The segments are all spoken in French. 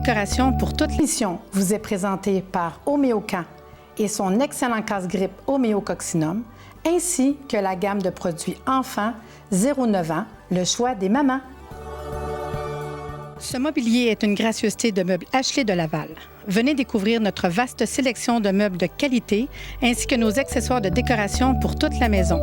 décoration pour toute l'émission vous est présentée par Homéocan et son excellent casse-grippe Homéococcinum, ainsi que la gamme de produits enfants 0-9 ans, le choix des mamans. Ce mobilier est une gracieuseté de meubles Ashley de Laval. Venez découvrir notre vaste sélection de meubles de qualité ainsi que nos accessoires de décoration pour toute la maison.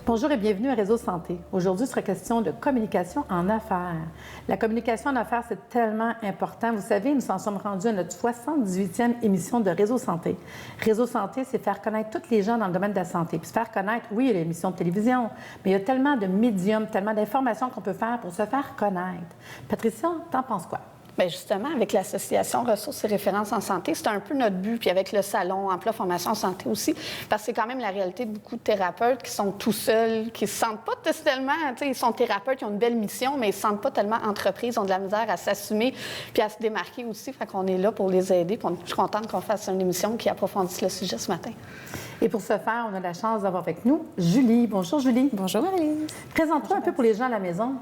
Bonjour et bienvenue à Réseau Santé. Aujourd'hui, il sera question de communication en affaires. La communication en affaires, c'est tellement important. Vous savez, nous en sommes rendus à notre 78e émission de Réseau Santé. Réseau Santé, c'est faire connaître tous les gens dans le domaine de la santé. Puis se faire connaître, oui, il y a l'émission de télévision, mais il y a tellement de médiums, tellement d'informations qu'on peut faire pour se faire connaître. Patricia, t'en penses quoi? Bien, justement, avec l'Association Ressources et références en santé, c'est un peu notre but, puis avec le salon Emploi Formation Santé aussi, parce que c'est quand même la réalité de beaucoup de thérapeutes qui sont tout seuls, qui ne se sentent pas tellement, tu sais, ils sont thérapeutes, ils ont une belle mission, mais ils ne se sentent pas tellement entreprises, ils ont de la misère à s'assumer, puis à se démarquer aussi, fait qu'on est là pour les aider, puis je suis contente qu'on fasse une émission qui approfondisse le sujet ce matin. Et pour ce faire, on a la chance d'avoir avec nous Julie. Bonjour Julie. Bonjour Marie-Lise. Présente-toi un peu pour les gens à la maison.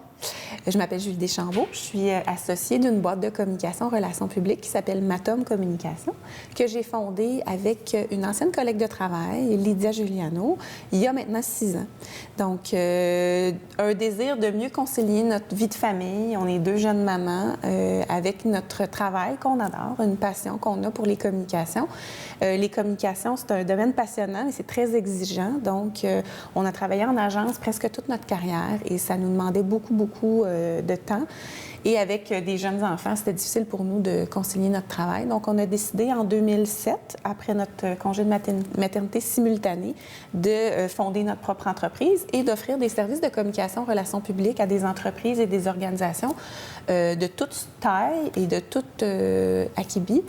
Je m'appelle Julie Deschambault. Je suis associée d'une boîte de communication relations publiques qui s'appelle Matom Communication, que j'ai fondée avec une ancienne collègue de travail, Lydia Giuliano, il y a maintenant 6 ans. Donc, un désir de mieux concilier notre vie de famille. On est 2 jeunes mamans avec notre travail qu'on adore, une passion qu'on a pour les communications. Les communications, c'est un domaine passionnant, mais c'est très exigeant. Donc, on a travaillé en agence presque toute notre carrière et ça nous demandait beaucoup de temps. Et avec des jeunes enfants, c'était difficile pour nous de concilier notre travail. Donc, on a décidé en 2007, après notre congé de maternité simultané, de fonder notre propre entreprise et d'offrir des services de communication relations publiques à des entreprises et des organisations de toute taille et de toute acabit,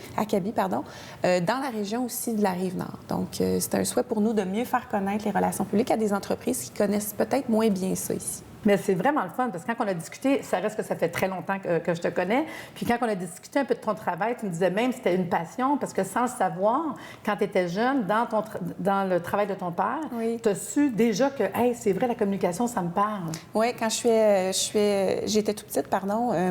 dans la région aussi de la Rive-Nord. Donc, c'est un souhait pour nous de mieux faire connaître les relations publiques à des entreprises qui connaissent peut-être moins bien ça ici. Mais c'est vraiment le fun, parce que quand on a discuté, ça reste que ça fait très longtemps que je te connais, puis quand on a discuté un peu de ton travail, tu me disais même que c'était une passion, parce que sans le savoir, quand tu étais jeune, dans le travail de ton père, oui, tu as su déjà que, hey, c'est vrai, la communication, ça me parle. Oui, quand j'étais toute petite,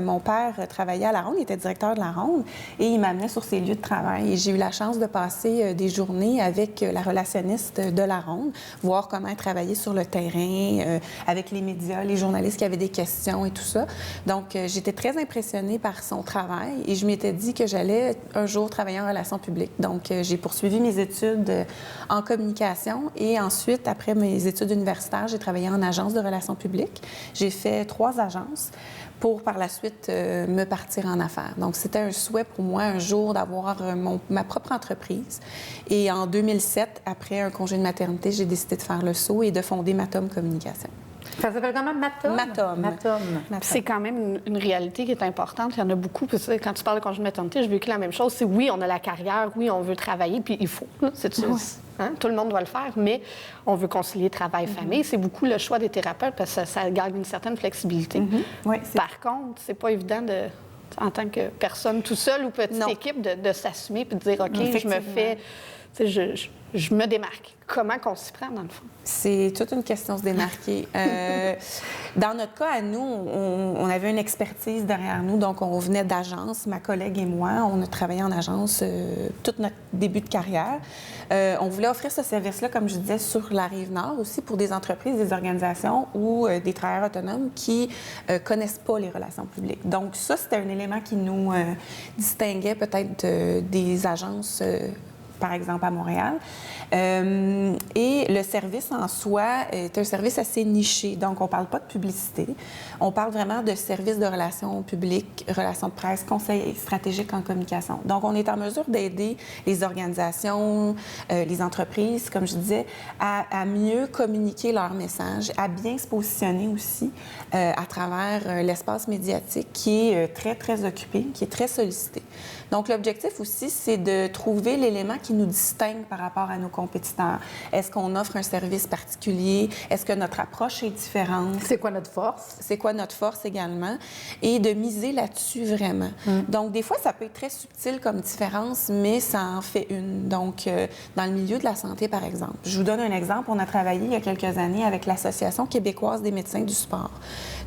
mon père travaillait à la Ronde, il était directeur de la Ronde, et il m'amenait sur ses lieux de travail. Et j'ai eu la chance de passer des journées avec la relationniste de la Ronde, voir comment elle travaillait sur le terrain, avec les médias, les journalistes qui avaient des questions et tout ça. Donc, j'étais très impressionnée par son travail et je m'étais dit que j'allais un jour travailler en relations publiques. Donc, j'ai poursuivi mes études en communication et ensuite, après mes études universitaires, j'ai travaillé en agence de relations publiques. J'ai fait 3 agences pour, par la suite, me partir en affaires. Donc, c'était un souhait pour moi un jour d'avoir ma propre entreprise. Et en 2007, après un congé de maternité, j'ai décidé de faire le saut et de fonder Matom Communication. Ça s'appelle comment? Matom. C'est quand même une réalité qui est importante. Il y en a beaucoup. Puis quand tu parles de congé de maternité, j'ai vécu la même chose. C'est oui, on a la carrière, oui, on veut travailler, puis il faut. Hein? Tout le monde doit le faire, mais on veut concilier travail-famille. C'est beaucoup le choix des thérapeutes parce que ça garde une certaine flexibilité. Oui, Par contre, c'est pas évident en tant que personne tout seul ou petite équipe de s'assumer puis de dire, OK, je me fais... Je me démarque. Comment qu'on s'y prend, dans le fond? C'est toute une question de se démarquer. Dans notre cas, à nous, on avait une expertise derrière nous, donc on venait d'agence, ma collègue et moi. On a travaillé en agence tout notre début de carrière. On voulait offrir ce service-là, comme je disais, sur la Rive-Nord aussi pour des entreprises, des organisations ou des travailleurs autonomes qui connaissent pas les relations publiques. Donc ça, c'était un élément qui nous distinguait peut-être des agences par exemple à Montréal. Et le service en soi est un service assez niché. Donc, on ne parle pas de publicité. On parle vraiment de services de relations publiques, relations de presse, conseils stratégiques en communication. Donc, on est en mesure d'aider les organisations, les entreprises, comme je disais, à mieux communiquer leur message, à bien se positionner aussi à travers l'espace médiatique qui est très, très occupé, qui est très sollicité. Donc, l'objectif aussi, c'est de trouver l'élément qui nous distingue par rapport à nos compétiteurs? Est-ce qu'on offre un service particulier? Est-ce que notre approche est différente? C'est quoi notre force? C'est quoi notre force également? Et de miser là-dessus vraiment. Donc, des fois, ça peut être très subtil comme différence, mais ça en fait une. Donc, dans le milieu de la santé, par exemple. Je vous donne un exemple. On a travaillé il y a quelques années avec l'Association québécoise des médecins du sport.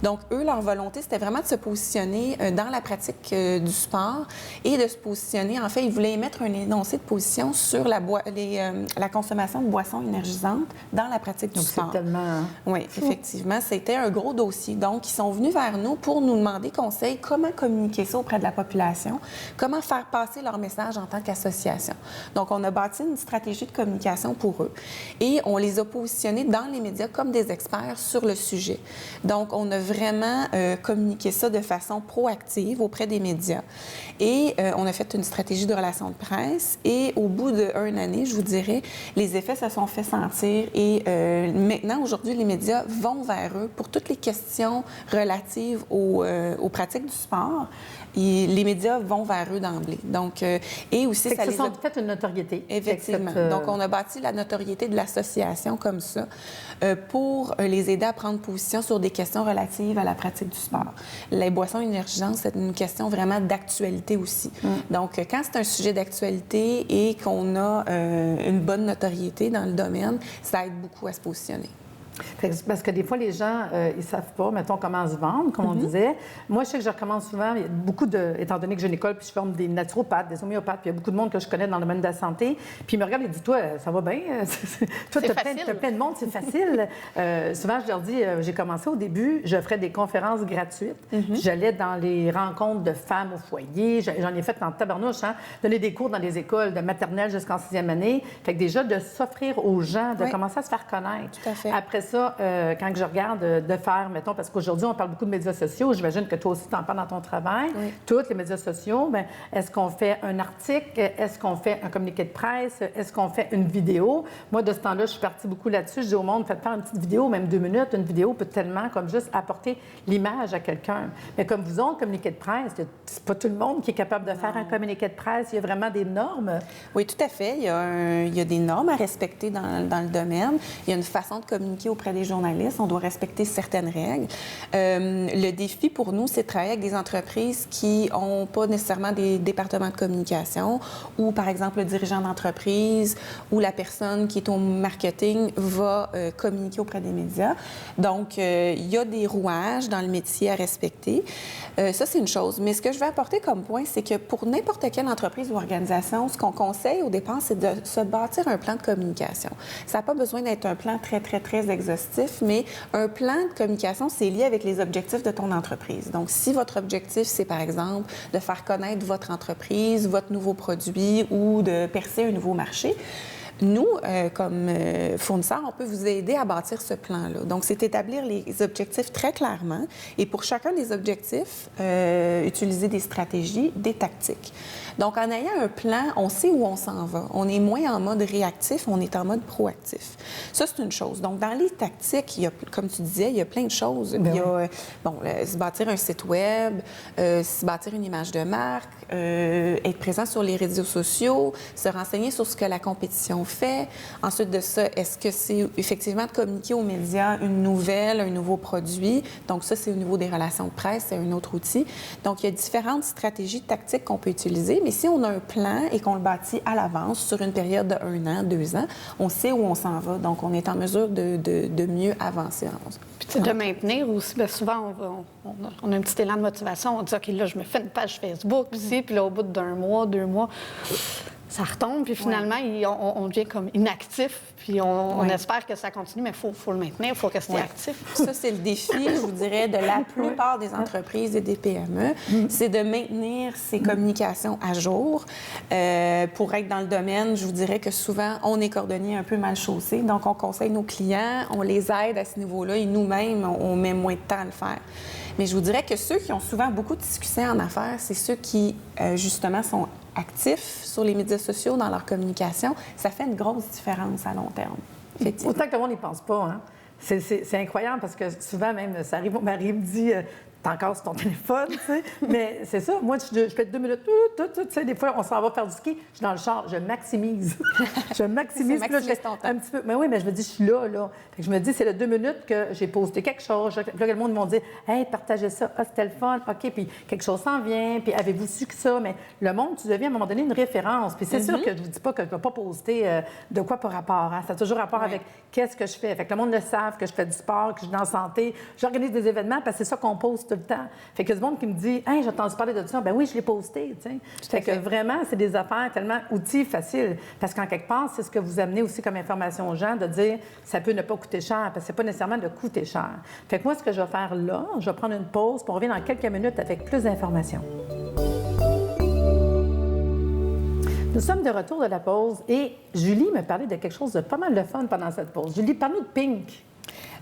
Donc, eux, leur volonté, c'était vraiment de se positionner dans la pratique du sport et de se positionner. En fait, ils voulaient émettre un énoncé de position sur la consommation de boissons énergisantes dans la pratique du sport. C'est tellement... Oui, effectivement, c'était un gros dossier. Donc, ils sont venus vers nous pour nous demander conseil, comment communiquer ça auprès de la population, comment faire passer leur message en tant qu'association. Donc, on a bâti une stratégie de communication pour eux et on les a positionnés dans les médias comme des experts sur le sujet. Donc, on a vraiment communiqué ça de façon proactive auprès des médias. Et on a fait une stratégie de relations de presse et au bout d'une année, je vous dirais, les effets se sont fait sentir et maintenant, aujourd'hui, les médias vont vers eux pour toutes les questions relatives aux pratiques du sport. Et les médias vont vers eux d'emblée. Donc, et aussi, ça les a fait une notoriété. Effectivement. Donc, on a bâti la notoriété de l'association comme ça pour les aider à prendre position sur des questions relatives à la pratique du sport. Les boissons énergisantes, c'est une question vraiment d'actualité aussi. Donc, quand c'est un sujet d'actualité et qu'on a une bonne notoriété dans le domaine, ça aide beaucoup à se positionner. Parce que des fois, les gens, ils ne savent pas, mettons, comment se vendre, comme on disait. Moi, je sais que je recommande souvent, il y a beaucoup de... Étant donné que j'ai une école, puis je forme des naturopathes, des homéopathes, puis il y a beaucoup de monde que je connais dans le domaine de la santé, puis ils me regardent et disent, toi, ça va bien? Toi, tu as plein de monde, c'est facile. Souvent, je leur dis, j'ai commencé au début, j'offrais des conférences gratuites. J'allais dans les rencontres de femmes au foyer. J'en ai fait en tabarnouche, hein, donner des cours dans des écoles de maternelle jusqu'en 6e année. Fait que déjà, de s'offrir aux gens, de commencer à se faire connaître. Tout à fait. Après ça, quand je regarde de faire, mettons, parce qu'aujourd'hui, on parle beaucoup de médias sociaux, j'imagine que toi aussi, tu en parles dans ton travail, tous les médias sociaux, bien, est-ce qu'on fait un article? Est-ce qu'on fait un communiqué de presse? Est-ce qu'on fait une vidéo? Moi, de ce temps-là, je suis partie beaucoup là-dessus. Je dis au monde, faites faire une petite vidéo, même 2 minutes. Une vidéo peut tellement comme juste apporter l'image à quelqu'un. Mais comme vous autres, communiqué de presse, c'est pas tout le monde qui est capable de faire un communiqué de presse. Il y a vraiment des normes. Oui, tout à fait. Il y a des normes à respecter dans le domaine. Il y a une façon de communiquer auprès des journalistes. On doit respecter certaines règles. Le défi pour nous, c'est de travailler avec des entreprises qui n'ont pas nécessairement des départements de communication ou, par exemple, le dirigeant d'entreprise ou la personne qui est au marketing va communiquer auprès des médias. Donc, il y a des rouages dans le métier à respecter. Ça, c'est une chose. Mais ce que je vais apporter comme point, c'est que pour n'importe quelle entreprise ou organisation, ce qu'on conseille au départ, c'est de se bâtir un plan de communication. Ça n'a pas besoin d'être un plan très, très, très exhaustif, mais un plan de communication, c'est lié avec les objectifs de ton entreprise. Donc, si votre objectif, c'est par exemple de faire connaître votre entreprise, votre nouveau produit ou de percer un nouveau marché, nous, comme fournisseurs, on peut vous aider à bâtir ce plan-là. Donc, c'est établir les objectifs très clairement et pour chacun des objectifs, utiliser des stratégies, des tactiques. Donc, en ayant un plan, on sait où on s'en va. On est moins en mode réactif, on est en mode proactif. Ça, c'est une chose. Donc, dans les tactiques, il y a, comme tu disais, il y a plein de choses. Il y a, se bâtir un site web, se bâtir une image de marque, être présent sur les réseaux sociaux, se renseigner sur ce que la compétition fait. Ensuite de ça, est-ce que c'est effectivement de communiquer aux médias une nouvelle, un nouveau produit? Donc, ça, c'est au niveau des relations de presse, c'est un autre outil. Donc, il y a différentes stratégies tactiques qu'on peut utiliser, mais si on a un plan et qu'on le bâtit à l'avance sur une période de 1 an, 2 ans, on sait où on s'en va. Donc, on est en mesure de mieux avancer. Puis, de maintenir aussi, bien souvent, on a un petit élan de motivation. On dit, OK, là, je me fais une page Facebook, puis là, au bout d'1 mois, 2 mois, ça retombe, puis finalement, on devient comme inactif, puis on espère que ça continue, mais il faut le maintenir, il faut rester actif. Ça, c'est le défi, je vous dirais, de la plupart des entreprises et des PME, c'est de maintenir ces communications à jour. Pour être dans le domaine, je vous dirais que souvent, on est cordonnier un peu mal chaussé, donc on conseille nos clients, on les aide à ce niveau-là, et nous-mêmes, on met moins de temps à le faire. Mais je vous dirais que ceux qui ont souvent beaucoup de succès en affaires, c'est ceux qui, justement, sont actifs sur les médias sociaux dans leur communication. Ça fait une grosse différence à long terme, effectivement. Autant que le monde n'y pense pas, hein? C'est incroyable parce que souvent, même, ça arrive, mon mari me dit t'es encore sur ton téléphone, tu sais. Mais c'est ça. Moi, je fais 2 minutes, tu sais, des fois, on s'en va faire du ski. Je suis dans le char, je maximise. je maximise. Puis là, ton temps. un petit peu. Mais oui, mais je me dis, je suis là. Fait que je me dis, c'est le 2 minutes que j'ai posté quelque chose. Puis là, le monde m'a dit, hey, partagez ça. Ah, c'était le fun. OK, puis quelque chose s'en vient. Puis avez-vous su que ça? Mais le monde, tu deviens à un moment donné une référence. Puis c'est sûr que je vous dis pas que je ne vais pas poster de quoi par rapport. Hein? Ça a toujours rapport avec qu'est-ce que je fais. Fait que le monde le savent, que je fais du sport, que je suis dans la santé. J'organise des événements parce que c'est ça qu'on poste tout le temps. Fait que du monde qui me dit, hey, j'ai entendu parler de ça. Ben oui, je l'ai posté. Tu sais. Fait que vraiment, c'est des affaires tellement outils faciles. Parce qu'en quelque part, c'est ce que vous amenez aussi comme information aux gens de dire, ça peut ne pas coûter cher. Parce que c'est pas nécessairement de coûter cher. Fait que moi, ce que je vais faire là, je vais prendre une pause, puis on revient dans quelques minutes avec plus d'informations. Nous sommes de retour de la pause et Julie me parlait de quelque chose de pas mal de fun pendant cette pause. Julie, parle-nous de Pink.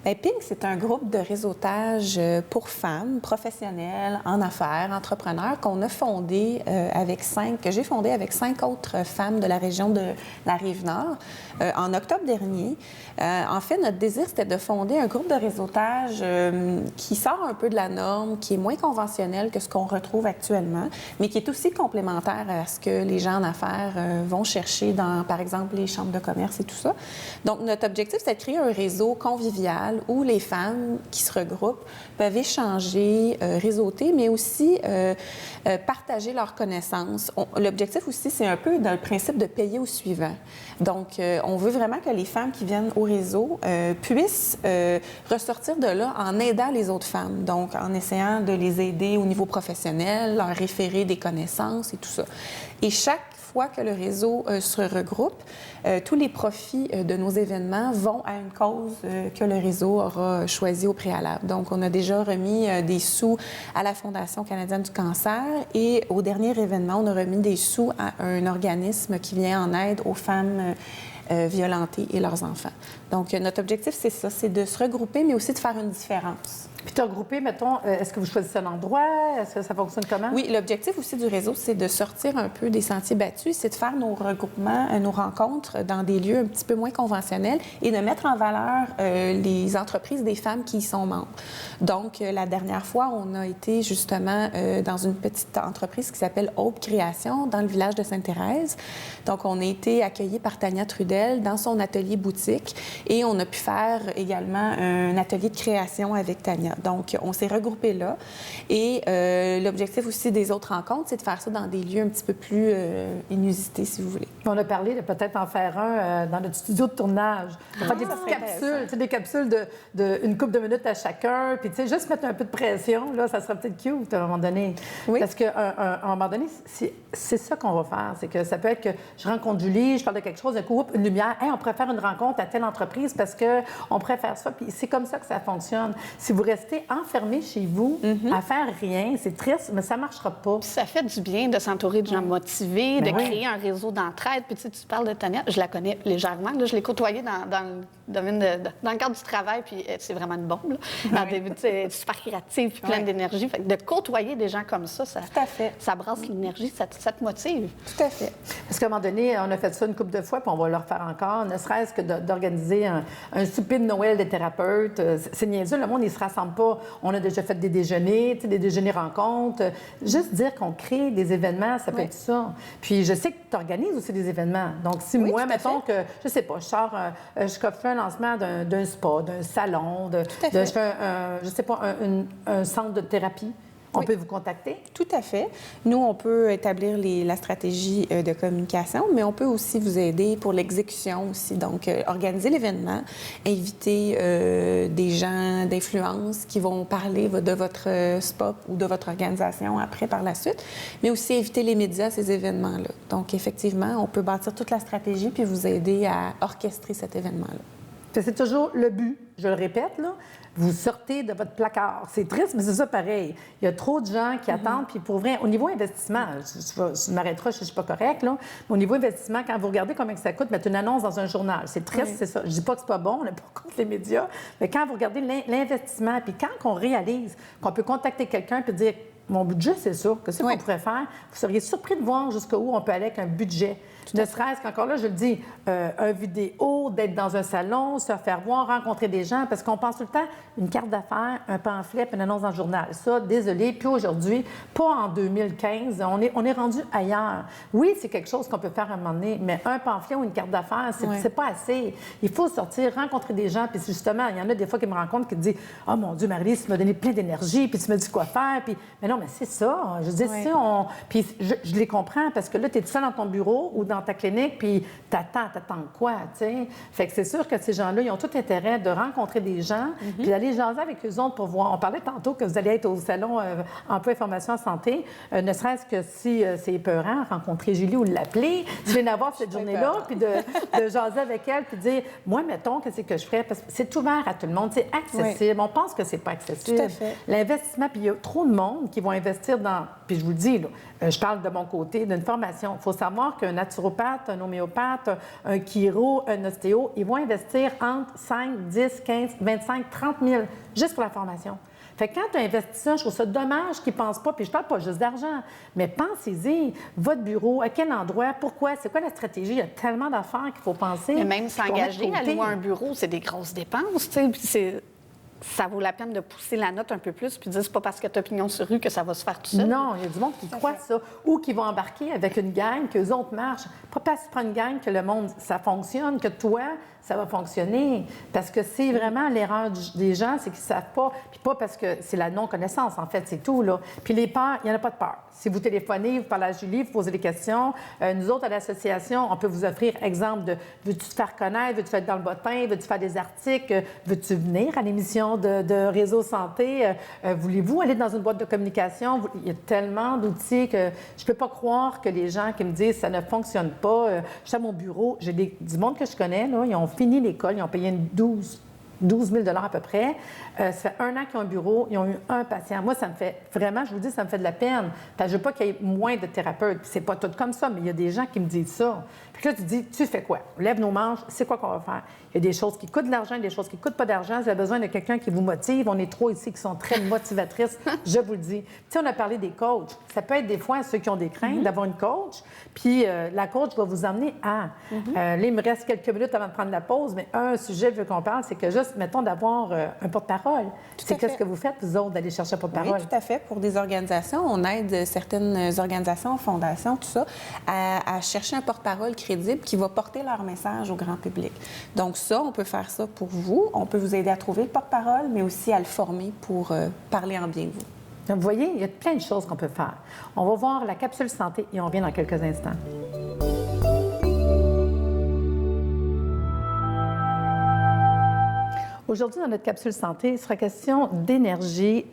Bien, Pink, c'est un groupe de réseautage pour femmes professionnelles, en affaires, entrepreneurs, qu'on a fondé que j'ai fondé avec 5 autres femmes de la région de la Rive-Nord en octobre dernier. En fait, notre désir, c'était de fonder un groupe de réseautage qui sort un peu de la norme, qui est moins conventionnel que ce qu'on retrouve actuellement, mais qui est aussi complémentaire à ce que les gens en affaires vont chercher dans, par exemple, les chambres de commerce et tout ça. Donc, notre objectif, c'est de créer un réseau convivial où les femmes qui se regroupent peuvent échanger, réseauter, mais aussi partager leurs connaissances. L'objectif aussi, c'est un peu dans le principe de payer au suivant. Donc, on veut vraiment que les femmes qui viennent au réseau puissent ressortir de là en aidant les autres femmes. Donc, en essayant de les aider au niveau professionnel, leur référer des connaissances et tout ça. Et chaque fois que le réseau se regroupe, tous les profits de nos événements vont à une cause que le réseau aura choisie au préalable. Donc, on a déjà remis des sous à la Fondation canadienne du cancer et au dernier événement, on a remis des sous à un organisme qui vient en aide aux femmes violentées et leurs enfants. Donc, notre objectif, c'est ça, c'est de se regrouper, mais aussi de faire une différence. Puis te regrouper, mettons, est-ce que vous choisissez un endroit? Est-ce que ça fonctionne comment? Oui, l'objectif aussi du réseau, c'est de sortir un peu des sentiers battus, c'est de faire nos regroupements, nos rencontres dans des lieux un petit peu moins conventionnels et de mettre en valeur les entreprises des femmes qui y sont membres. Donc, la dernière fois, on a été justement dans une petite entreprise qui s'appelle Hope Création dans le village de Sainte-Thérèse. Donc, on a été accueillis par Tania Trudel dans son atelier boutique et on a pu faire également un atelier de création avec Tania. Donc, on s'est regroupés là. Et l'objectif aussi des autres rencontres, c'est de faire ça dans des lieux un petit peu plus inusités, si vous voulez. On a parlé de peut-être en faire un dans notre studio de tournage. On va faire des petites capsules, tu sais, des capsules de une couple de minutes à chacun. Puis, tu sais, juste mettre un peu de pression, là, ça serait peut-être cute à un moment donné. Oui. Parce qu'à un moment donné, c'est ça qu'on va faire. C'est que ça peut être que je rencontre Julie, je parle de quelque chose, d'un coup, une lumière. Hey, on pourrait faire une rencontre à telle entreprise parce qu'on pourrait faire ça. Puis c'est comme ça que ça fonctionne. Si vous restez enfermé chez vous à faire rien, c'est triste, mais ça ne marchera pas. Puis ça fait du bien de s'entourer de gens motivés, de créer un réseau d'entraide. Puis tu parles de Tania, je la connais légèrement. Là, je l'ai côtoyée dans le domaine dans le cadre du travail, puis c'est vraiment une bombe. Là. Elle est super créative, puis pleine d'énergie. Fait que de côtoyer des gens comme ça, tout à fait. Ça brasse l'énergie, ça te motive. Tout à fait. Parce qu'à un moment donné, on a fait ça une couple de fois, puis on va le refaire encore, ne serait-ce que d'organiser un souper de Noël des thérapeutes. C'est niaiseux, le monde, il se rassemble pas. On a déjà fait des déjeuners, tu sais, des déjeuners-rencontres. Juste dire qu'on crée des événements, ça peut être ça. Puis je sais que tu organises aussi des événements. Donc, si moi, mettons que, je sais pas, je sors, je fais un lancement d'un spa, d'un salon, je fais je sais pas, un centre de thérapie. On peut vous contacter? Tout à fait. Nous, on peut établir la stratégie de communication, mais on peut aussi vous aider pour l'exécution aussi. Donc, organiser l'événement, inviter des gens d'influence qui vont parler de votre spa ou de votre organisation après, par la suite, mais aussi inviter les médias à ces événements-là. Donc, effectivement, on peut bâtir toute la stratégie puis vous aider à orchestrer cet événement-là. C'est toujours le but, je le répète, là. Vous sortez de votre placard. C'est triste, mais c'est ça pareil. Il y a trop de gens qui attendent. Puis pour vrai, au niveau investissement, tu m'arrêteras, je ne suis pas correcte, là, mais au niveau investissement, quand vous regardez combien ça coûte, mettre une annonce dans un journal, c'est triste, c'est ça. Je ne dis pas que c'est pas bon, on n'est pas contre les médias, mais quand vous regardez l'investissement, puis quand on réalise qu'on peut contacter quelqu'un et dire mon budget, c'est ça. Qu'est-ce Oui. qu'on pourrait faire? Vous seriez surpris de voir jusqu'où on peut aller avec un budget. Ne serait-ce qu'encore là, je le dis, un vidéo, d'être dans un salon, se faire voir, rencontrer des gens, parce qu'on pense tout le temps une carte d'affaires, un pamphlet, puis une annonce dans le journal. Ça, désolé, puis aujourd'hui, pas en 2015, on est rendu ailleurs. Oui, c'est quelque chose qu'on peut faire à un moment donné, mais un pamphlet ou une carte d'affaires, c'est pas assez. Il faut sortir, rencontrer des gens, puis justement, il y en a des fois qui me rencontrent qui me disent « Oh mon Dieu, Marie-Lise, tu m'as donné plein d'énergie, puis tu me dis quoi faire. » Puis, mais non, mais c'est ça. Je dis, Puis je les comprends, parce que là, tu es tout seul dans ton bureau ou dans ta clinique, puis t'attends quoi, tu sais? Fait que c'est sûr que ces gens-là, ils ont tout intérêt de rencontrer des gens, puis d'aller jaser avec eux autres pour voir. On parlait tantôt que vous allez être au salon Emploi et formation en santé, ne serait-ce que si c'est épeurant, rencontrer Julie ou l'appeler, si je viens d'avoir cette journée-là, puis de jaser avec elle, puis dire, moi, mettons, qu'est-ce que je ferais? Parce que c'est ouvert à tout le monde, c'est accessible. On pense que c'est pas accessible. Tout à fait. L'investissement, puis il y a trop de monde qui vont investir dans... Puis je vous le dis, là, je parle de mon côté, d'une formation. Il faut savoir qu'un naturopathe, un homéopathe, un chiro, un ostéo, ils vont investir entre 5, 10, 15, 25, 30 000 juste pour la formation. Fait que quand tu investis ça, je trouve ça dommage qu'ils ne pensent pas, puis je ne parle pas juste d'argent, mais pensez-y, votre bureau, à quel endroit, pourquoi, c'est quoi la stratégie? Il y a tellement d'affaires qu'il faut penser. Mais même s'engager à côté. louer un bureau, c'est des grosses dépenses, tu sais, puis ça vaut la peine de pousser la note un peu plus puis dire c'est pas parce que tu as pignon sur rue que ça va se faire tout seul. Non, il y a du monde qui croit ça. Ou qui vont embarquer avec une gang, qu'eux autres marchent. Pas parce que tu prends une gang que le monde, ça fonctionne, que toi, ça va fonctionner. Parce que c'est vraiment l'erreur des gens, c'est qu'ils ne savent pas. Puis pas parce que c'est la non-connaissance, en fait, c'est tout, là. Puis les peurs, il n'y en a pas de peur. Si vous téléphonez, vous parlez à Julie, vous posez des questions. Nous autres, à l'association, on peut vous offrir, exemple, de veux-tu te faire connaître, veux-tu être dans le bottin, veux-tu faire des articles, veux-tu venir à l'émission de Réseau Santé, voulez-vous aller dans une boîte de communication? Il y a tellement d'outils que je ne peux pas croire que les gens qui me disent ça ne fonctionne pas, je suis à mon bureau, j'ai du monde que je connais, là, ils ont fini l'école, ils ont payé 12 000 $ à peu près. Ça fait 1 an qu'ils ont un bureau, ils ont eu un patient. Moi, ça me fait vraiment, je vous dis, ça me fait de la peine. Parce que je veux pas qu'il y ait moins de thérapeutes. Puis c'est pas tout comme ça, mais il y a des gens qui me disent ça. Puis là, tu dis, tu fais quoi? Lève nos manches, c'est quoi qu'on va faire? Il y a des choses qui coûtent de l'argent, des choses qui ne coûtent pas d'argent. Vous avez besoin de quelqu'un qui vous motive. On est 3 ici qui sont très motivatrices, je vous le dis. Tu sais, on a parlé des coachs. Ça peut être des fois ceux qui ont des craintes d'avoir une coach, puis la coach va vous emmener à... là, il me reste quelques minutes avant de prendre la pause, mais un sujet que je veux qu'on parle, c'est que juste, mettons, d'avoir un porte-parole. C'est qu'est-ce que vous faites, vous autres, d'aller chercher un porte-parole? Oui, tout à fait. Pour des organisations, on aide certaines organisations, fondations, tout ça, à chercher un porte-parole crédible qui va porter leur message au grand public. Donc ça, on peut faire ça pour vous. On peut vous aider à trouver le porte-parole, mais aussi à le former pour parler en bien de vous. Donc, vous voyez, il y a plein de choses qu'on peut faire. On va voir la capsule santé et on revient dans quelques instants. Aujourd'hui, dans notre capsule santé, il sera question d'énergie,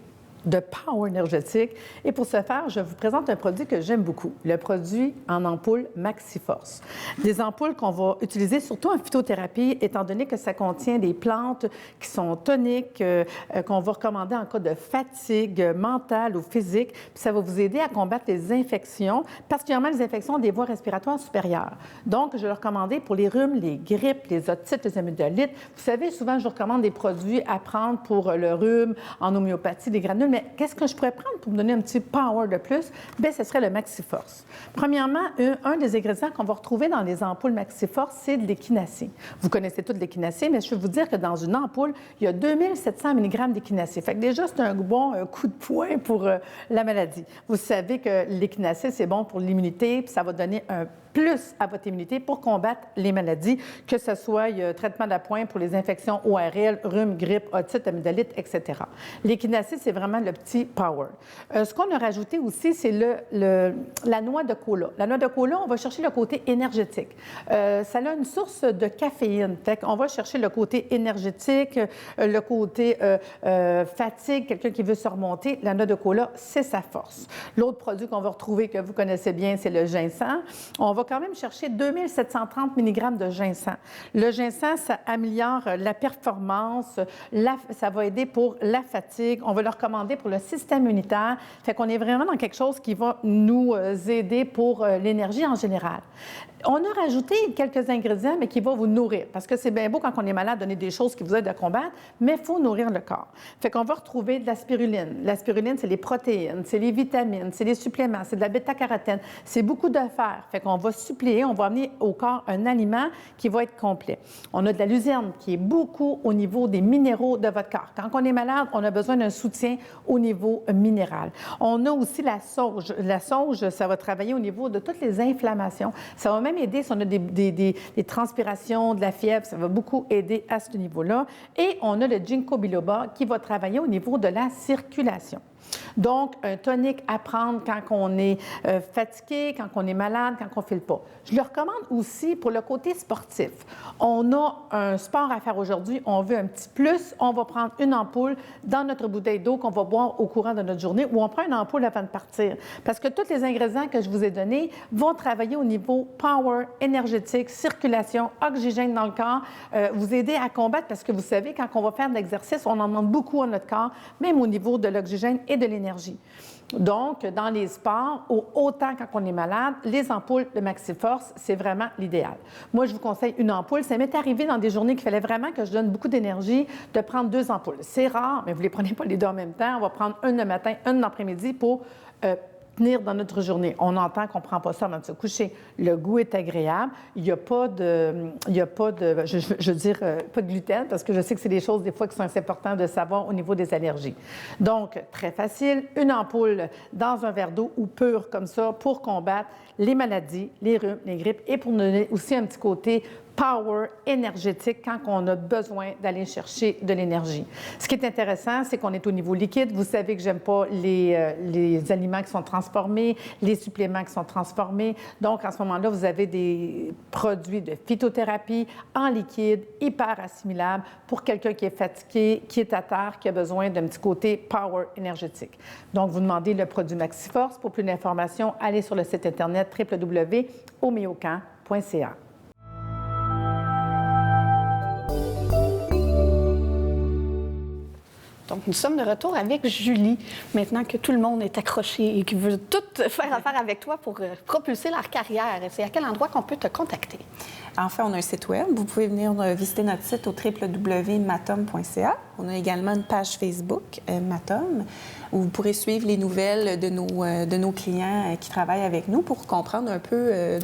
de power énergétique. Et pour ce faire, je vous présente un produit que j'aime beaucoup, le produit en ampoule MaxiForce. Des ampoules qu'on va utiliser surtout en phytothérapie, étant donné que ça contient des plantes qui sont toniques, qu'on va recommander en cas de fatigue mentale ou physique. Puis ça va vous aider à combattre les infections, particulièrement les infections des voies respiratoires supérieures. Donc, je vais le recommander pour les rhumes, les grippes, les otites, les amygdalites. Vous savez, souvent, je vous recommande des produits à prendre pour le rhume, en homéopathie, des granules. Mais qu'est-ce que je pourrais prendre pour me donner un petit power de plus? Bien, ce serait le MaxiForce. Premièrement, un des ingrédients qu'on va retrouver dans les ampoules MaxiForce, c'est de l'échinacée. Vous connaissez toutes l'échinacée, mais je vais vous dire que dans une ampoule, il y a 2700 mg d'échinacée. Fait que déjà, c'est un bon coup de poing pour la maladie. Vous savez que l'échinacée, c'est bon pour l'immunité, puis ça va donner un plus à votre immunité pour combattre les maladies, que ce soit traitement d'appoint pour les infections ORL, rhume, grippe, otite, amygdalite, etc. L'échinacée, c'est vraiment le petit power. Ce qu'on a rajouté aussi, c'est la noix de cola. La noix de cola, on va chercher le côté énergétique. Ça a une source de caféine. Fait qu'on va chercher le côté énergétique, le côté fatigue, quelqu'un qui veut se remonter. La noix de cola, c'est sa force. L'autre produit qu'on va retrouver, que vous connaissez bien, c'est le ginseng. On va quand même chercher 2730 mg de ginseng. Le ginseng, ça améliore la performance, ça va aider pour la fatigue. On va le recommander pour le système immunitaire. Fait qu'on est vraiment dans quelque chose qui va nous aider pour l'énergie en général. On a rajouté quelques ingrédients, mais qui vont vous nourrir. Parce que c'est bien beau quand on est malade donner des choses qui vous aident à combattre, mais il faut nourrir le corps. Fait qu'on va retrouver de la spiruline. La spiruline, c'est les protéines, c'est les vitamines, c'est les suppléments, c'est de la bêta-carotène. C'est beaucoup de fer. Fait qu'on va suppléer, on va amener au corps un aliment qui va être complet. On a de la luzerne qui est beaucoup au niveau des minéraux de votre corps. Quand on est malade, on a besoin d'un soutien au niveau minéral. On a aussi la sauge. La sauge, ça va travailler au niveau de toutes les inflammations. Ça va même aider si on a des transpirations, de la fièvre, ça va beaucoup aider à ce niveau-là. Et on a le ginkgo biloba qui va travailler au niveau de la circulation. Donc, un tonique à prendre quand on est fatigué, quand on est malade, quand on ne file pas. Je le recommande aussi pour le côté sportif. On a un sport à faire aujourd'hui, on veut un petit plus, on va prendre une ampoule dans notre bouteille d'eau qu'on va boire au courant de notre journée ou on prend une ampoule avant de partir. Parce que tous les ingrédients que je vous ai donnés vont travailler au niveau power, énergétique, circulation, oxygène dans le corps, vous aider à combattre parce que vous savez, quand on va faire de l'exercice, on en demande beaucoup à notre corps, même au niveau de l'oxygène et de l'énergie. Donc, dans les sports, autant quand on est malade, les ampoules de MaxiForce, c'est vraiment l'idéal. Moi, je vous conseille une ampoule. Ça m'est arrivé dans des journées qu'il fallait vraiment que je donne beaucoup d'énergie de prendre 2 ampoules. C'est rare, mais vous ne les prenez pas les 2 en même temps. On va prendre une le matin, une l'après-midi pour tenir dans notre journée. On entend qu'on ne prend pas ça avant de se coucher. Le goût est agréable. Il n'y a pas de, je veux dire, pas de gluten, parce que je sais que c'est des choses, des fois, qui sont assez importantes de savoir au niveau des allergies. Donc, très facile, une ampoule dans un verre d'eau ou pur comme ça pour combattre les maladies, les rhumes, les grippes et pour donner aussi un petit côté power énergétique quand on a besoin d'aller chercher de l'énergie. Ce qui est intéressant, c'est qu'on est au niveau liquide. Vous savez que j'aime pas les aliments qui sont transformés, les suppléments qui sont transformés. Donc, en ce moment-là, vous avez des produits de phytothérapie en liquide, hyper assimilables pour quelqu'un qui est fatigué, qui est à terre, qui a besoin d'un petit côté power énergétique. Donc, vous demandez le produit MaxiForce. Pour plus d'informations, allez sur le site Internet www.homeocan.ca. Donc, nous sommes de retour avec Julie, maintenant que tout le monde est accroché et qui veut tout faire affaire avec toi pour propulser leur carrière. C'est à quel endroit qu'on peut te contacter? En fait, on a un site web. Vous pouvez venir visiter notre site au www.matom.ca. On a également une page Facebook, Matom, où vous pourrez suivre les nouvelles de nos clients qui travaillent avec nous pour comprendre un peu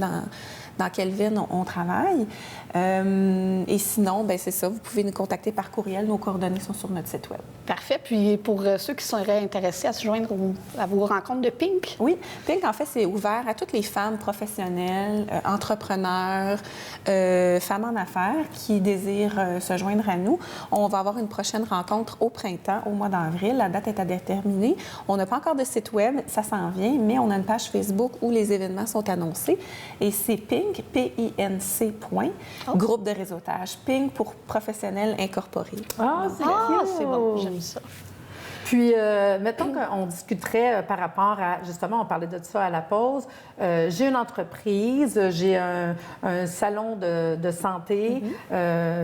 dans quelle veine on travaille. Et sinon, bien, c'est ça, vous pouvez nous contacter par courriel. Nos coordonnées sont sur notre site web. Parfait. Puis pour ceux qui seraient intéressés à se joindre à vos rencontres de Pink? Oui, Pink, en fait, c'est ouvert à toutes les femmes professionnelles, entrepreneurs, femmes en affaires qui désirent se joindre à nous. On va avoir une prochaine rencontre au printemps, au mois d'avril. La date est à déterminer. On n'a pas encore de site web, ça s'en vient, mais on a une page Facebook où les événements sont annoncés. Et c'est Pink, P-I-N-C, groupe de réseautage. Pink pour professionnels incorporés. Ah, c'est bon, j'aime ça. Puis, mettons qu'on discuterait par rapport à, justement, on parlait de ça à la pause. J'ai une entreprise, j'ai un salon de santé,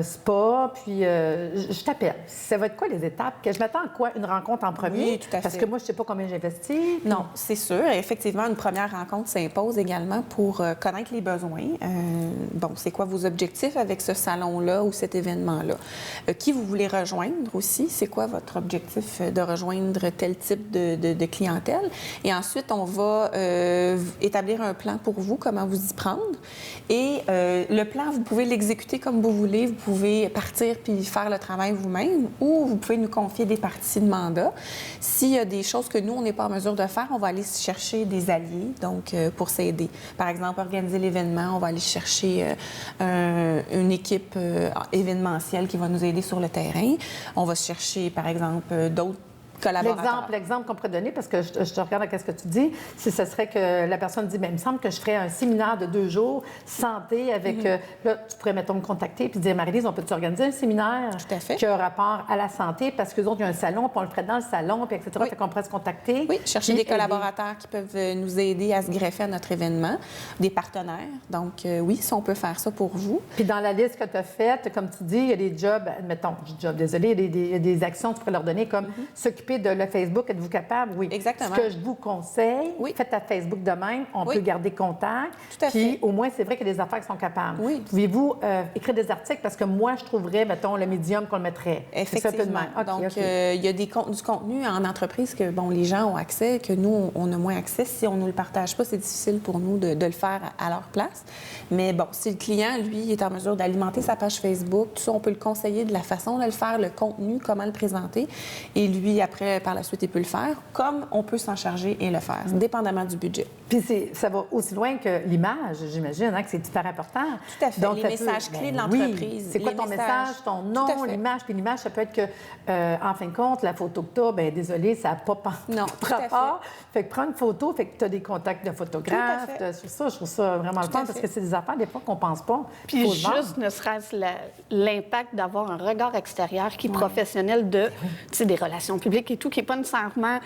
spa, puis je t'appelle. Ça va être quoi les étapes? Je m'attends à quoi? Une rencontre en premier? Oui, tout à fait. Parce que moi, je ne sais pas combien j'investis. Non, c'est sûr. Effectivement, une première rencontre s'impose également pour connaître les besoins. Bon, c'est quoi vos objectifs avec ce salon-là ou cet événement-là? Qui vous voulez rejoindre aussi? C'est quoi votre objectif de rejoindre tel type de clientèle? Et ensuite, on va établir un plan pour vous, comment vous y prendre. Et le plan, vous pouvez l'exécuter comme vous voulez. Vous pouvez partir puis faire le travail vous-même ou vous pouvez nous confier des parties de mandat. S'il y a des choses que nous, on n'est pas en mesure de faire, on va aller chercher des alliés, donc pour s'aider. Par exemple, organiser l'événement, on va aller chercher une équipe événementielle qui va nous aider sur le terrain. On va chercher, par exemple, d'autres collaborateurs. L'exemple qu'on pourrait donner, parce que je te regarde à ce que tu dis, si ce serait que la personne dit, bien, il me semble que je ferais un séminaire de 2 jours, santé, avec... là, tu pourrais, mettons, me contacter puis dire, Marie-Lise, on peut-tu organiser un séminaire Tout à fait. qui a un rapport à la santé, parce qu'eux autres, il y a un salon, puis on le ferait dans le salon, puis etc. Oui. Fait qu'on pourrait se contacter. Oui, chercher des collaborateurs qui peuvent nous aider à se greffer à notre événement, des partenaires. Donc, oui, si on peut faire ça pour vous. Puis dans la liste que tu as faite, comme tu dis, il y a des jobs, admettons, désolée, il y a des actions que tu pourrais leur donner, comme s'occuper de le Facebook. Êtes-vous capable? Oui. Exactement. Ce que je vous conseille, faites à Facebook de même. On peut garder contact. Tout à puis fait. au moins, c'est vrai qu'il y a des affaires qui sont capables. Oui. Pouvez-vous écrire des articles? Parce que moi, je trouverais, mettons, le médium qu'on le mettrait. Effectivement. Donc, il y a du contenu en entreprise que, bon, les gens ont accès, que nous, on a moins accès. Si on ne nous le partage pas, c'est difficile pour nous de le faire à leur place. Mais bon, si le client, lui, est en mesure d'alimenter sa page Facebook, tout ça, on peut le conseiller de la façon de le faire, le contenu, comment le présenter. Et lui, après, par la suite, il peut le faire, comme on peut s'en charger et le faire, dépendamment du budget. Puis ça va aussi loin que l'image, j'imagine, que c'est hyper important. Tout à fait. Donc, les ça messages peut... clés de Ben l'entreprise. oui. C'est quoi les ton message, ton Tout nom, à fait. l'image? Puis l'image, ça peut être que, en fin de compte, la photo que tu as, bien, désolé, ça n'a pas Non, tout à rapport. Fait que prends une photo, fait que tu as des contacts de photographes. Tout à fait. Sur ça, je trouve ça vraiment le fun parce que c'est des affaires, des fois, qu'on pense pas. Puis Faut se vendre. juste, ne serait-ce l'impact d'avoir un regard extérieur qui est professionnel de, tu sais, des relations publiques et tout, qui n'est pas nécessairement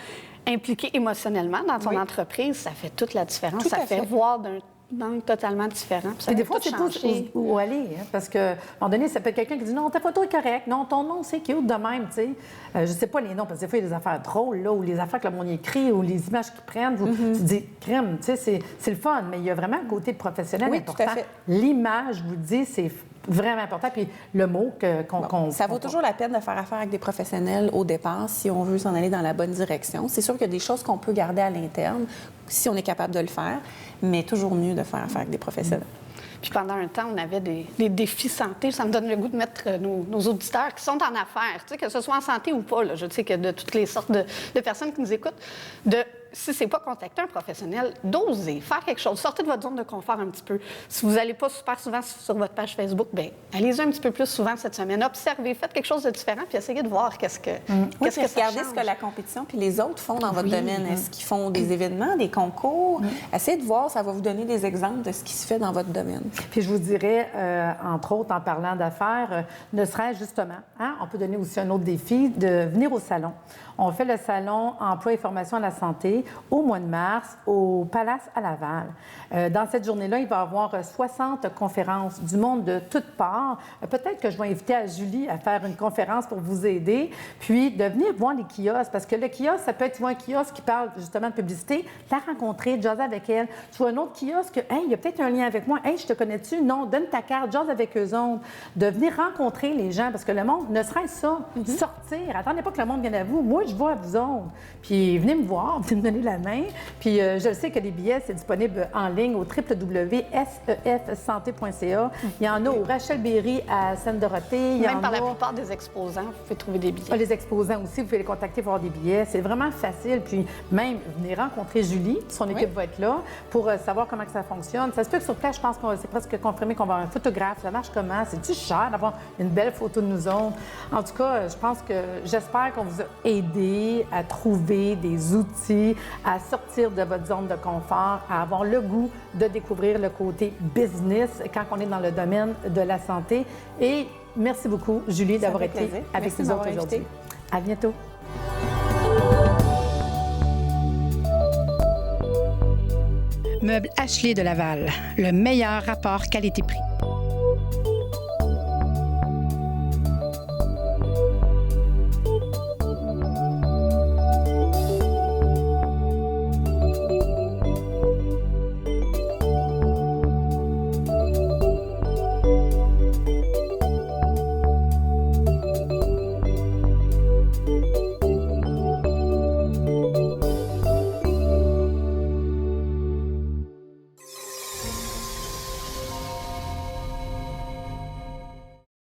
impliqué émotionnellement dans ton entreprise, ça fait toute la différence. Tout Ça à fait fait. voir d'un angle totalement différent. Puis ça Puis des fait fois, tout c'est pas changer. où aller. Parce qu'à un moment donné, ça peut être quelqu'un qui dit non, ta photo est correcte. Non, ton nom, c'est cute de même. Tu sais. Je sais pas les noms, parce que des fois, il y a des affaires drôles, là, ou les affaires que le monde écrit, ou les images qu'ils prennent. Tu te dis, crème, tu sais, c'est le fun. Mais il y a vraiment un côté professionnel Oui, important. tout à fait. L'image, je vous dis, c'est vraiment important. Puis le mot Ça vaut toujours la peine de faire affaire avec des professionnels au départ si on veut s'en aller dans la bonne direction. C'est sûr qu'il y a des choses qu'on peut garder à l'interne si on est capable de le faire, mais toujours mieux de faire affaire avec des professionnels. Puis pendant un temps, on avait des défis santé. Ça me donne le goût de mettre nos auditeurs qui sont en affaires, tu sais, que ce soit en santé ou pas. Là, je sais que de toutes les sortes de personnes qui nous écoutent, si c'est pas contacter un professionnel, d'oser faire quelque chose. Sortez de votre zone de confort un petit peu. Si vous n'allez pas super souvent sur votre page Facebook, bien, allez-y un petit peu plus souvent cette semaine. Observez, faites quelque chose de différent, puis essayez de voir qu'est-ce que ça regardez change. ce que la compétition puis les autres font dans votre domaine. Est-ce qu'ils font des événements, des concours? Essayez de voir, ça va vous donner des exemples de ce qui se fait dans votre domaine. Puis je vous dirais, entre autres, en parlant d'affaires, ne serait-ce justement, on peut donner aussi un autre défi, de venir au salon. On fait le salon Emploi et formation à la santé au mois de mars au Palace à Laval. Dans cette journée-là, il va y avoir 60 conférences du monde de toutes parts. Peut-être que je vais inviter à Julie à faire une conférence pour vous aider, puis de venir voir les kiosques, parce que le kiosque, ça peut être, tu vois, un kiosque qui parle justement de publicité, la rencontrer, jaser avec elle. Tu vois un autre kiosque, hey, il y a peut-être un lien avec moi. Hey, je te connais-tu? Non, donne ta carte, jase avec eux autres. De venir rencontrer les gens, parce que le monde, ne serait-ce ça, sortir. Attendez pas que le monde vienne à vous. Moi, je vais à vous autres. Puis venez me voir, venez me donner la main. Puis je sais que les billets, c'est disponible en ligne au www.sefsanté.ca. Il y en a au Rachel Berry à Sainte-Dorothée. Même par la plupart des exposants, vous pouvez trouver des billets. Les exposants aussi, vous pouvez les contacter pour avoir des billets. C'est vraiment facile. Puis même, venez rencontrer Julie. Son équipe va être là pour savoir comment que ça fonctionne. Ça se peut que sur place, je pense que c'est presque confirmé qu'on va avoir un photographe. Ça marche comment? C'est-tu cher d'avoir une belle photo de nous autres? En tout cas, je pense que j'espère qu'on vous a aidé à trouver des outils, à sortir de votre zone de confort, à avoir le goût de découvrir le côté business quand on est dans le domaine de la santé. Et merci beaucoup, Julie, d'avoir été avec nous autres aujourd'hui. À bientôt. Meubles Ashley de Laval, le meilleur rapport qualité-prix.